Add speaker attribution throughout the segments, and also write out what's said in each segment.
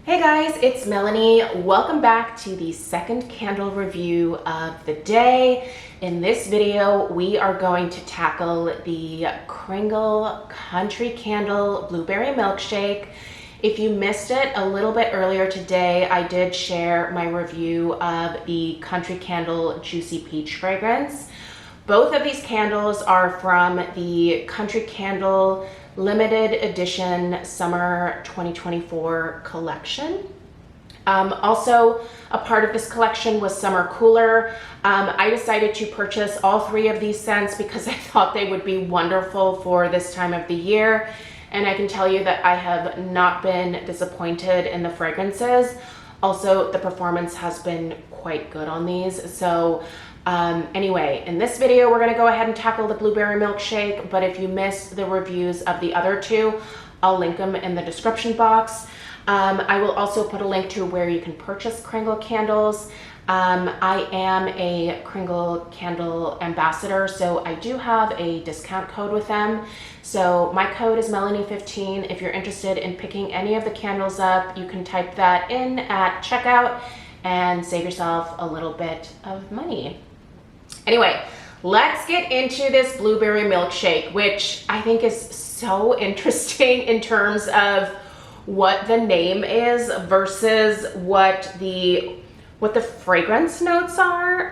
Speaker 1: Hey guys, it's Melanie. Welcome back to the second candle review of the day. In this video, we are going to tackle the Kringle Country Candle Blueberry Milkshake. If you missed it a little bit earlier today, I did share my review of the Country Candle Juicy Peach fragrance. Both of these candles are from the Country Candle limited edition summer 2024 collection. Also a part of this collection was Summer Cooler. I decided to purchase all three of these scents because I thought they would be wonderful for this time of the year. And I can tell you that I have not been disappointed in the fragrances. Also, the performance has been quite good on these. So anyway, in this video, we're gonna go ahead and tackle the Blueberry Milkshake, but if you missed the reviews of the other two, I'll link them in the description box. I will also put a link to where you can purchase Kringle candles. I am a Kringle candle ambassador, so I do have a discount code with them. So my code is Melanie15. If you're interested in picking any of the candles up, you can type that in at checkout and save yourself a little bit of money. Anyway, let's get into this Blueberry Milkshake, which I think is so interesting in terms of what the name is versus what the fragrance notes are.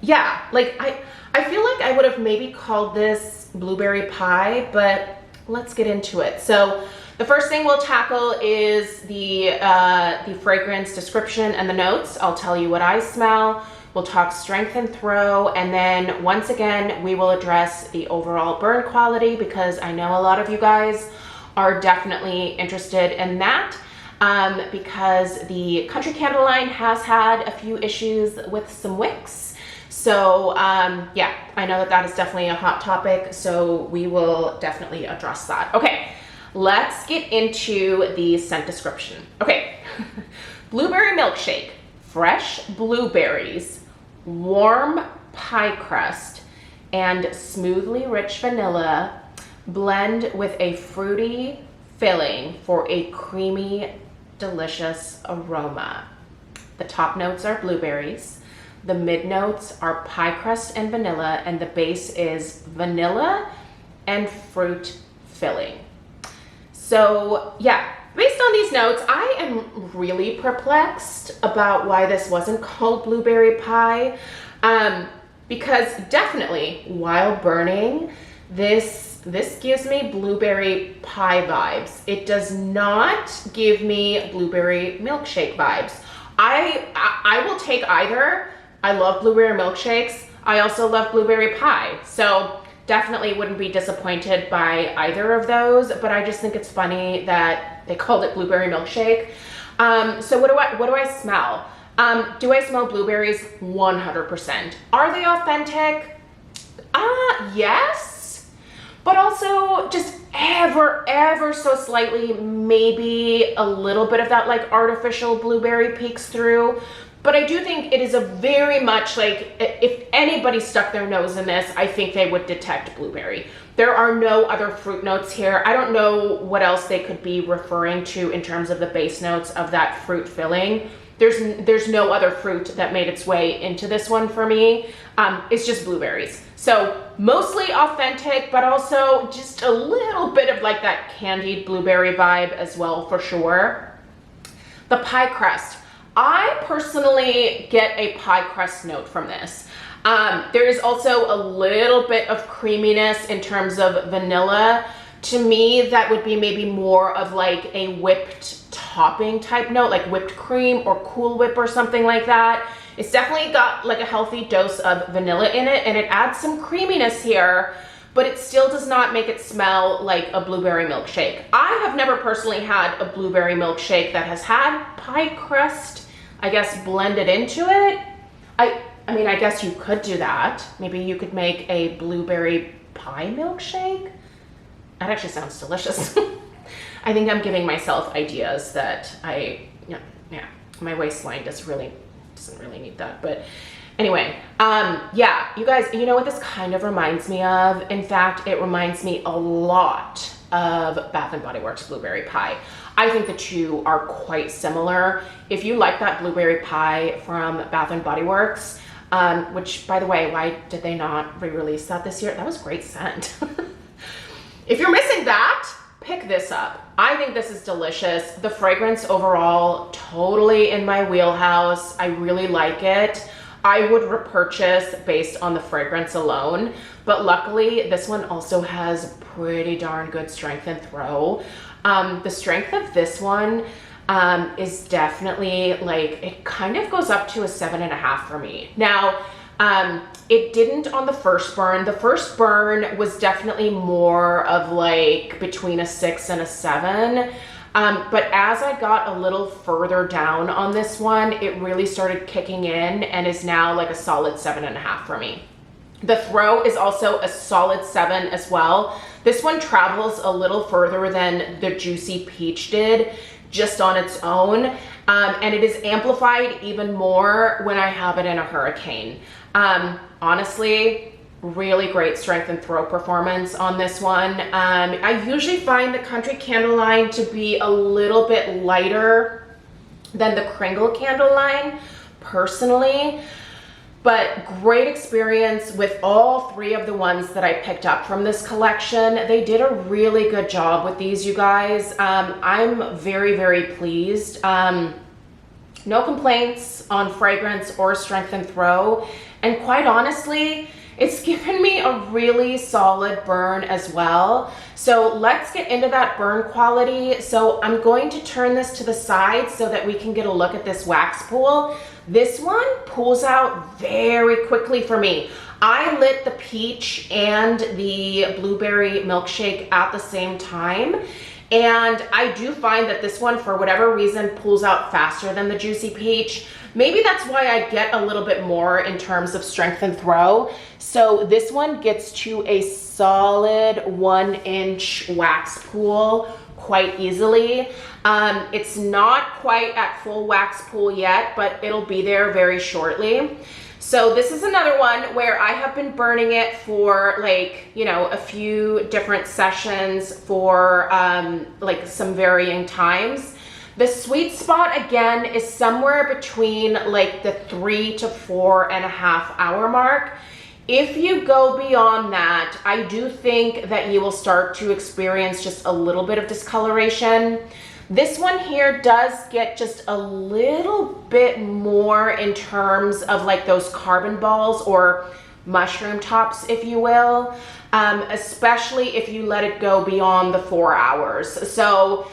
Speaker 1: Yeah, like I feel like I would have maybe called this blueberry pie, but let's get into it. So the first thing we'll tackle is the fragrance description and the notes. I'll tell you what I smell. We'll talk strength and throw, and then once again, we will address the overall burn quality because I know a lot of you guys are definitely interested in that because the Country Candle line has had a few issues with some wicks. So yeah, I know that is definitely a hot topic, so we will definitely address that. Okay, let's get into the scent description. Okay, Blueberry Milkshake, fresh blueberries, warm pie crust, and smoothly rich vanilla blend with a fruity filling for a creamy, delicious aroma. The top notes are blueberries. The mid notes are pie crust and vanilla, and the base is vanilla and fruit filling. So yeah, based on these notes, I am really perplexed about why this wasn't called blueberry pie, because definitely while burning, this gives me blueberry pie vibes. It does not give me blueberry milkshake vibes. I will take either. I love blueberry milkshakes. I also love blueberry pie. So definitely wouldn't be disappointed by either of those, but I just think it's funny that they called it blueberry milkshake. So what do I smell? Do I smell blueberries? 100%. Are they authentic? Yes, but also just ever so slightly, maybe a little bit of that like artificial blueberry peeks through. But I do think it is a very much like, if anybody stuck their nose in this, I think they would detect blueberry. There are no other fruit notes here. I don't know what else they could be referring to in terms of the base notes of that fruit filling. There's no other fruit that made its way into this one for me. It's just blueberries. So mostly authentic, but also just a little bit of like that candied blueberry vibe as well, for sure. The pie crust. I personally get a pie crust note from this. There is also a little bit of creaminess in terms of vanilla. To me, that would be maybe more of like a whipped topping type note, like whipped cream or Cool Whip or something like that. It's definitely got like a healthy dose of vanilla in it, and it adds some creaminess here, but it still does not make it smell like a blueberry milkshake. I have never personally had a blueberry milkshake that has had pie crust, I guess, blended into it. I mean, I guess you could do that. Maybe you could make a blueberry pie milkshake. That actually sounds delicious. I think I'm giving myself ideas that yeah, my waistline doesn't really need that. But anyway, yeah, you guys, you know what this kind of reminds me of? In fact, it reminds me a lot of Bath & Body Works Blueberry Pie. I think the two are quite similar. If you like that blueberry pie from Bath and Body Works, which, by the way, why did they not re-release that this year? That was great scent. If you're missing that, pick this up. I think this is delicious. The fragrance overall, totally in my wheelhouse. I really like it. I would repurchase based on the fragrance alone, but luckily this one also has pretty darn good strength and throw. The strength of this one is definitely like, it kind of goes up to a 7.5 for me. Now, it didn't on the first burn. The first burn was definitely more of like between a 6 and a 7. But as I got a little further down on this one, it really started kicking in and is now like a solid 7.5 for me. The throw is also a solid 7 as well. This one travels a little further than the Juicy Peach did just on its own. And it is amplified even more when I have it in a Hurricane. Honestly, really great strength and throw performance on this one. I usually find the Country Candle line to be a little bit lighter than the Kringle candle line, personally. But great experience with all 3 of the ones that I picked up from this collection. They did a really good job with these, you guys. I'm very, very pleased. No complaints on fragrance or strength and throw. And quite honestly, it's given me a really solid burn as well. So let's get into that burn quality. So I'm going to turn this to the side so that we can get a look at this wax pool. This one pulls out very quickly for me. I lit the peach and the blueberry milkshake at the same time. And I do find that this one, for whatever reason, pulls out faster than the Juicy Peach. Maybe that's why I get a little bit more in terms of strength and throw. So this one gets to a solid 1-inch wax pool quite easily. It's not quite at full wax pool yet, but it'll be there very shortly. So this is another one where I have been burning it for like, you know, a few different sessions for like some varying times. The sweet spot again is somewhere between like the 3 to 4.5 hour mark. If you go beyond that, I do think that you will start to experience just a little bit of discoloration. This one here does get just a little bit more in terms of like those carbon balls or mushroom tops, if you will, especially if you let it go beyond the 4 hours. So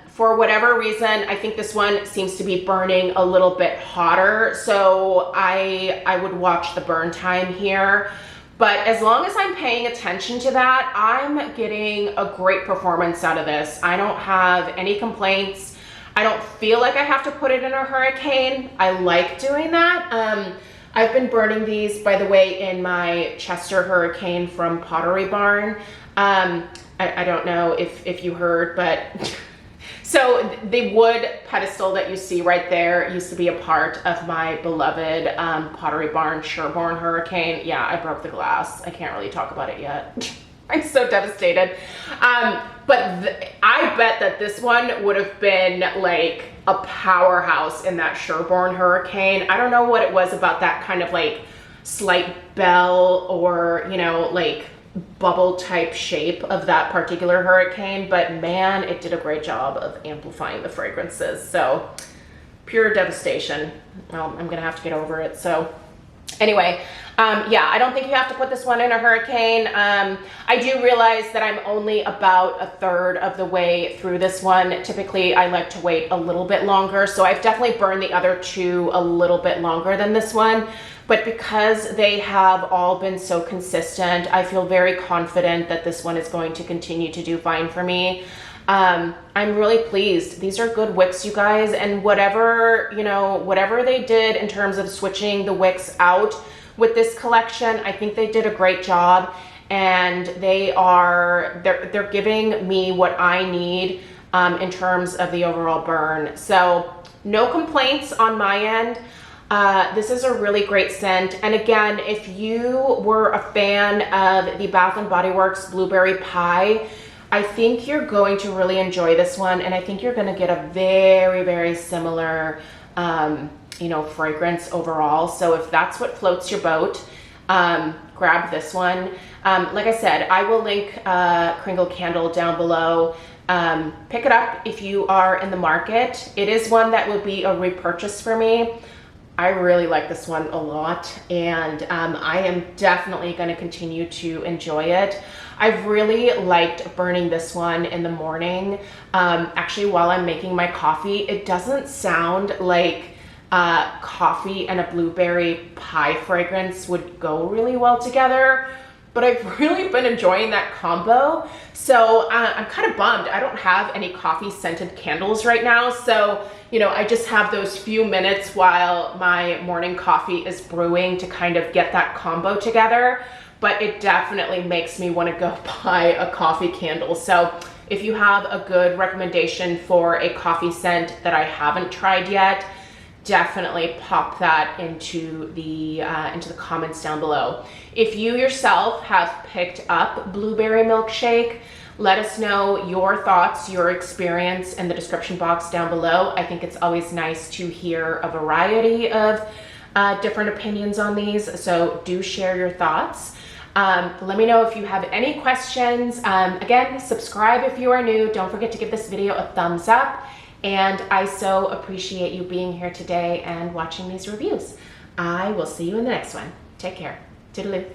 Speaker 1: for whatever reason, I think this one seems to be burning a little bit hotter. So I would watch the burn time here. But as long as I'm paying attention to that, I'm getting a great performance out of this. I don't have any complaints. I don't feel like I have to put it in a Hurricane. I like doing that. I've been burning these, by the way, in my Chester Hurricane from Pottery Barn. I don't know if you heard, but so the wood pedestal that you see right there used to be a part of my beloved Pottery Barn Sherborne Hurricane. Yeah, I broke the glass. I can't really talk about it yet. I'm so devastated. But I bet that this one would have been like a powerhouse in that Sherborne Hurricane. I don't know what it was about that kind of like slight bell or, you know, like bubble type shape of that particular Hurricane, but man, it did a great job of amplifying the fragrances. So pure devastation. Well, I'm gonna have to get over it. So anyway, yeah, I don't think you have to put this one in a Hurricane. I do realize that I'm only about 1/3 of the way through this one. Typically, I like to wait a little bit longer. So I've definitely burned the other 2 a little bit longer than this one. But because they have all been so consistent, I feel very confident that this one is going to continue to do fine for me. I'm really pleased. These are good wicks, you guys, and whatever, you know, whatever they did in terms of switching the wicks out with this collection, I think they did a great job, and they're giving me what I need in terms of the overall burn. So no complaints on my end. This is a really great scent. And again, if you were a fan of the Bath and Body Works Blueberry Pie, I think you're going to really enjoy this one, and I think you're going to get a very, very similar, fragrance overall. So if that's what floats your boat, grab this one. Like I said, I will link Kringle Candle down below. Pick it up if you are in the market. It is one that will be a repurchase for me. I really like this one a lot, and I am definitely going to continue to enjoy it. I've really liked burning this one in the morning. Actually, while I'm making my coffee, it doesn't sound like coffee and a blueberry pie fragrance would go really well together, but I've really been enjoying that combo. So I'm kind of bummed I don't have any coffee scented candles right now. So, I just have those few minutes while my morning coffee is brewing to kind of get that combo together. But it definitely makes me want to go buy a coffee candle. So if you have a good recommendation for a coffee scent that I haven't tried yet, definitely pop that into the comments down below. If you yourself have picked up Blueberry Milkshake, let us know your thoughts, your experience in the description box down below. I think it's always nice to hear a variety of different opinions on these, so do share your thoughts. Let me know if you have any questions. Again, subscribe if you are new. Don't forget to give this video a thumbs up. And I so appreciate you being here today and watching these reviews. I will see you in the next one. Take care. Toodaloo.